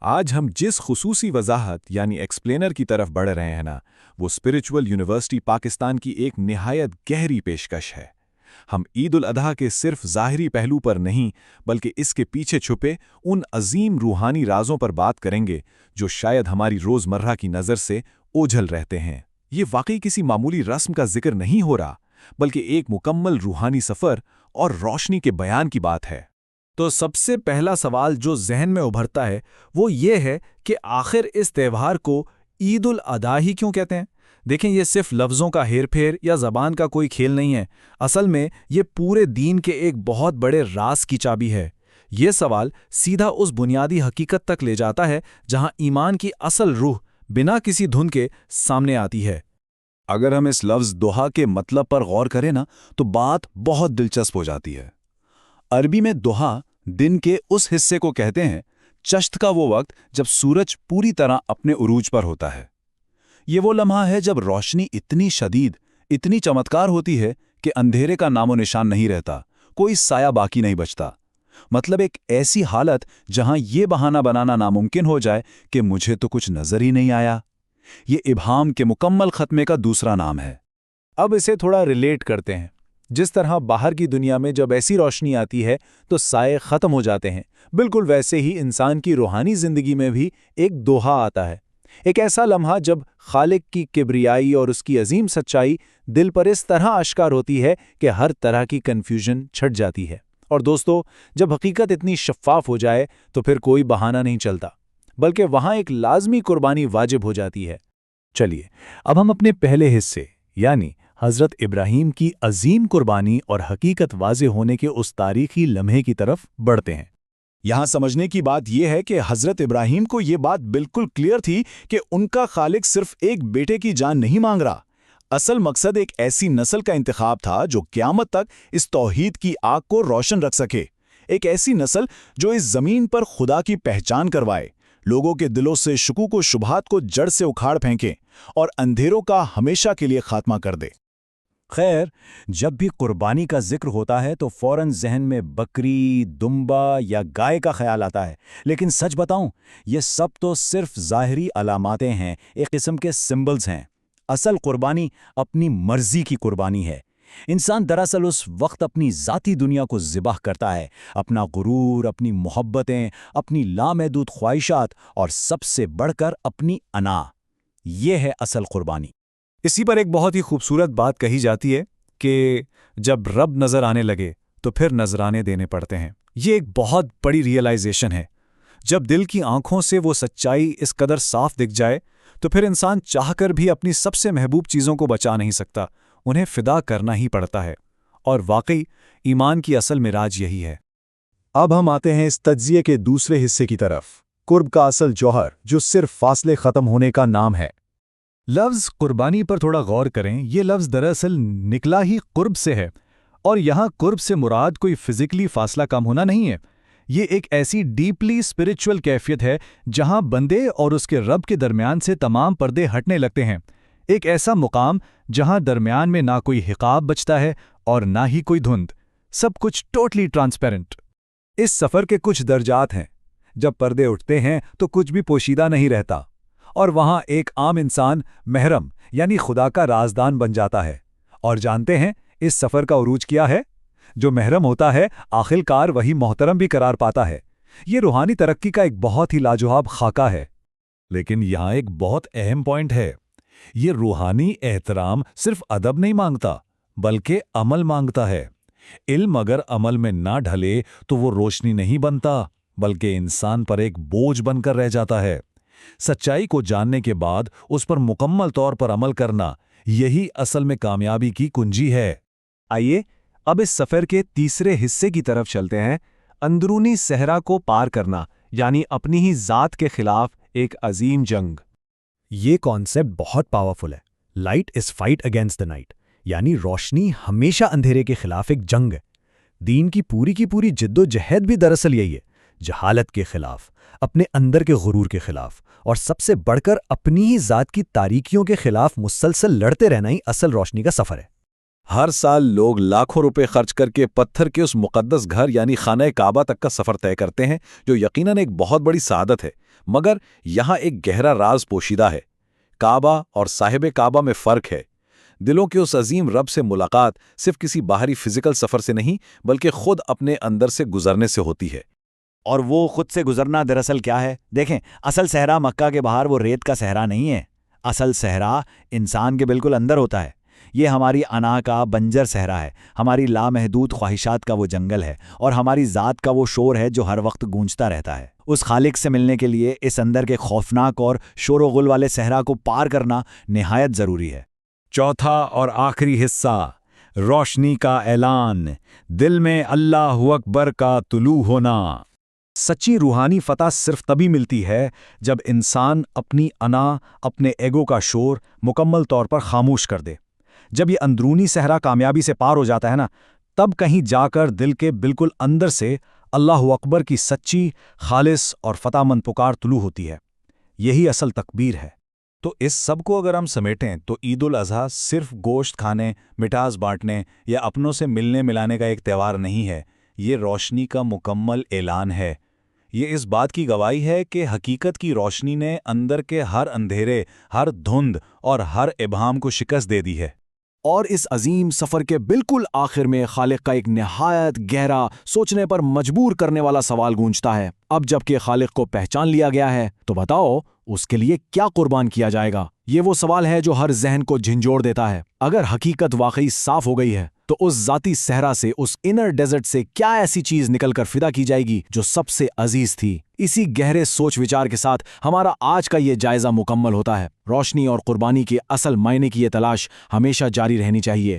آج ہم جس خصوصی وضاحت یعنی ایکسپلینر کی طرف بڑھ رہے ہیں نا، وہ اسپرچول یونیورسٹی پاکستان کی ایک نہایت گہری پیشکش ہے۔ ہم عید الاضحیٰ کے صرف ظاہری پہلو پر نہیں بلکہ اس کے پیچھے چھپے ان عظیم روحانی رازوں پر بات کریں گے جو شاید ہماری روزمرہ کی نظر سے اوجھل رہتے ہیں۔ یہ واقعی کسی معمولی رسم کا ذکر نہیں ہو رہا، بلکہ ایک مکمل روحانی سفر اور روشنی کے بیان کی بات ہے۔ تو سب سے پہلا سوال جو ذہن میں ابھرتا ہے وہ یہ ہے کہ آخر اس تہوار کو عید الاضحیٰ کیوں کہتے ہیں؟ دیکھیں، یہ صرف لفظوں کا ہیر پھیر یا زبان کا کوئی کھیل نہیں ہے۔ اصل میں یہ پورے دین کے ایک بہت بڑے راز کی چابی ہے۔ یہ سوال سیدھا اس بنیادی حقیقت تک لے جاتا ہے جہاں ایمان کی اصل روح بنا کسی دھن کے سامنے آتی ہے۔ اگر ہم اس لفظ دوحا کے مطلب پر غور کریں نا تو بات بہت دلچسپ ہو جاتی ہے۔ عربی میں دوحا دن کے اس حصے کو کہتے ہیں، چشت کا وہ وقت جب سورج پوری طرح اپنے عروج پر ہوتا ہے۔ یہ وہ لمحہ ہے جب روشنی اتنی شدید، اتنی چمتکار ہوتی ہے کہ اندھیرے کا نام و نشان نہیں رہتا، کوئی سایہ باقی نہیں بچتا۔ مطلب ایک ایسی حالت جہاں یہ بہانہ بنانا ناممکن ہو جائے کہ مجھے تو کچھ نظر ہی نہیں آیا۔ یہ ابہام کے مکمل خاتمے کا دوسرا نام ہے۔ اب اسے تھوڑا ریلیٹ کرتے ہیں۔ جس طرح باہر کی دنیا میں جب ایسی روشنی آتی ہے تو سائے ختم ہو جاتے ہیں، بالکل ویسے ہی انسان کی روحانی زندگی میں بھی ایک دوحا آتا ہے، ایک ایسا لمحہ جب خالق کی کبریائی اور اس کی عظیم سچائی دل پر اس طرح آشکار ہوتی ہے کہ ہر طرح کی کنفیوژن چھٹ جاتی ہے۔ اور دوستو، جب حقیقت اتنی شفاف ہو جائے تو پھر کوئی بہانہ نہیں چلتا، بلکہ وہاں ایک لازمی قربانی واجب ہو جاتی ہے۔ چلیے اب ہم اپنے پہلے حصے یعنی حضرت ابراہیم کی عظیم قربانی اور حقیقت واضح ہونے کے اس تاریخی لمحے کی طرف بڑھتے ہیں۔ یہاں سمجھنے کی بات یہ ہے کہ حضرت ابراہیم کو یہ بات بالکل کلیئر تھی کہ ان کا خالق صرف ایک بیٹے کی جان نہیں مانگ رہا۔ اصل مقصد ایک ایسی نسل کا انتخاب تھا جو قیامت تک اس توحید کی آگ کو روشن رکھ سکے، ایک ایسی نسل جو اس زمین پر خدا کی پہچان کروائے، لوگوں کے دلوں سے شکوک و شبہات کو جڑ سے اکھاڑ پھینکے اور اندھیروں کا ہمیشہ کے لیے خاتمہ کر دے۔ خیر، جب بھی قربانی کا ذکر ہوتا ہے تو فوراً ذہن میں بکری، دمبا یا گائے کا خیال آتا ہے، لیکن سچ بتاؤں، یہ سب تو صرف ظاہری علاماتیں ہیں، ایک قسم کے سمبلز ہیں۔ اصل قربانی اپنی مرضی کی قربانی ہے۔ انسان دراصل اس وقت اپنی ذاتی دنیا کو ذبح کرتا ہے، اپنا غرور، اپنی محبتیں، اپنی لامحدود خواہشات اور سب سے بڑھ کر اپنی انا۔ یہ ہے اصل قربانی۔ اسی پر ایک بہت ہی خوبصورت بات کہی جاتی ہے کہ جب رب نظر آنے لگے تو پھر نذرانے دینے پڑتے ہیں۔ یہ ایک بہت بڑی ریئلائزیشن ہے۔ جب دل کی آنکھوں سے وہ سچائی اس قدر صاف دکھ جائے تو پھر انسان چاہ کر بھی اپنی سب سے محبوب چیزوں کو بچا نہیں سکتا، انہیں فدا کرنا ہی پڑتا ہے۔ اور واقعی ایمان کی اصل معراج یہی ہے۔ اب ہم آتے ہیں اس تجزیے کے دوسرے حصے کی طرف، قرب کا اصل جوہر جو صرف فاصلے ختم ہونے کا نام ہے۔ لفظ قربانی پر تھوڑا غور کریں۔ یہ لفظ دراصل نکلا ہی قرب سے ہے، اور یہاں قرب سے مراد کوئی فزیکلی فاصلہ کم ہونا نہیں ہے۔ یہ ایک ایسی ڈیپلی اسپرچول کیفیت ہے جہاں بندے اور اس کے رب کے درمیان سے تمام پردے ہٹنے لگتے ہیں، ایک ایسا مقام جہاں درمیان میں نہ کوئی حقاب بچتا ہے اور نہ ہی کوئی دھند، سب کچھ ٹوٹلی ٹرانسپیرنٹ۔ اس سفر کے کچھ درجات ہیں۔ جب پردے اٹھتے ہیں تو کچھ بھی پوشیدہ نہیں رہتا، اور وہاں ایک عام انسان محرم یعنی خدا کا رازدان بن جاتا ہے۔ اور جانتے ہیں اس سفر کا عروج کیا ہے؟ جو محرم ہوتا ہے آخر کار وہی محترم بھی قرار پاتا ہے۔ یہ روحانی ترقی کا ایک بہت ہی لاجواب خاکہ ہے۔ لیکن یہاں ایک بہت اہم پوائنٹ ہے۔ یہ روحانی احترام صرف ادب نہیں مانگتا بلکہ عمل مانگتا ہے۔ علم اگر عمل میں نہ ڈھلے تو وہ روشنی نہیں بنتا بلکہ انسان پر ایک بوجھ بن کر رہ جاتا ہے۔ سچائی کو جاننے کے بعد اس پر مکمل طور پر عمل کرنا، یہی اصل میں کامیابی کی کنجی ہے۔ آئیے اب اس سفر کے تیسرے حصے کی طرف چلتے ہیں، اندرونی صحرا کو پار کرنا، یعنی اپنی ہی ذات کے خلاف ایک عظیم جنگ۔ یہ کانسیپٹ بہت پاورفل ہے۔ Light is fight against the night, یعنی روشنی ہمیشہ اندھیرے کے خلاف ایک جنگ ہے۔ دین کی پوری جد و جہد بھی دراصل یہی ہے، جہالت کے خلاف، اپنے اندر کے غرور کے خلاف، اور سب سے بڑھ کر اپنی ہی ذات کی تاریکیوں کے خلاف مسلسل لڑتے رہنا ہی اصل روشنی کا سفر ہے۔ ہر سال لوگ لاکھوں روپے خرچ کر کے پتھر کے اس مقدس گھر یعنی خانہ کعبہ تک کا سفر طے کرتے ہیں، جو یقیناً ایک بہت بڑی سعادت ہے، مگر یہاں ایک گہرا راز پوشیدہ ہے۔ کعبہ اور صاحب کعبہ میں فرق ہے۔ دلوں کے اس عظیم رب سے ملاقات صرف کسی باہری فزیکل سفر سے نہیں، بلکہ خود اپنے اندر سے گزرنے سے ہوتی ہے۔ اور وہ خود سے گزرنا دراصل کیا ہے؟ دیکھیں، اصل صحرا مکہ کے باہر وہ ریت کا صحرا نہیں ہے۔ اصل صحرا انسان کے بالکل اندر ہوتا ہے۔ یہ ہماری انا کا بنجر صحرا ہے، ہماری لامحدود خواہشات کا وہ جنگل ہے، اور ہماری ذات کا وہ شور ہے جو ہر وقت گونجتا رہتا ہے۔ اس خالق سے ملنے کے لیے اس اندر کے خوفناک اور شور و غل والے صحرا کو پار کرنا نہایت ضروری ہے۔ چوتھا اور آخری حصہ، روشنی کا اعلان، دل میں اللہ اکبر کا طلوع ہونا۔ سچی روحانی فتح صرف تبھی ملتی ہے جب انسان اپنی انا، اپنے ایگو کا شور مکمل طور پر خاموش کر دے۔ جب یہ اندرونی صحرا کامیابی سے پار ہو جاتا ہے نا، تب کہیں جا کر دل کے بالکل اندر سے اللہ اکبر کی سچی، خالص اور فتح مند پکار طلوع ہوتی ہے۔ یہی اصل تکبیر ہے۔ تو اس سب کو اگر ہم سمیٹیں تو عید الاضحیٰ صرف گوشت کھانے، مٹھاس بانٹنے یا اپنوں سے ملنے ملانے کا ایک تہوار نہیں ہے، یہ روشنی کا مکمل اعلان ہے۔ یہ اس بات کی گواہی ہے کہ حقیقت کی روشنی نے اندر کے ہر اندھیرے، ہر دھند اور ہر ابہام کو شکست دے دی ہے۔ اور اس عظیم سفر کے بالکل آخر میں خالق کا ایک نہایت گہرا، سوچنے پر مجبور کرنے والا سوال گونجتا ہے۔ اب جب کہ خالق کو پہچان لیا گیا ہے تو بتاؤ اس کے لیے کیا قربان کیا جائے گا؟ یہ وہ سوال ہے جو ہر ذہن کو جھنجھوڑ دیتا ہے۔ اگر حقیقت واقعی صاف ہو گئی ہے تو اس ذاتی صحرا سے، اس انر ڈیزرٹ سے کیا ایسی چیز نکل کر فدا کی جائے گی جو سب سے عزیز تھی؟ اسی گہرے سوچ وچار کے ساتھ ہمارا آج کا یہ جائزہ مکمل ہوتا ہے۔ روشنی اور قربانی کے اصل معنی کی یہ تلاش ہمیشہ جاری رہنی چاہیے۔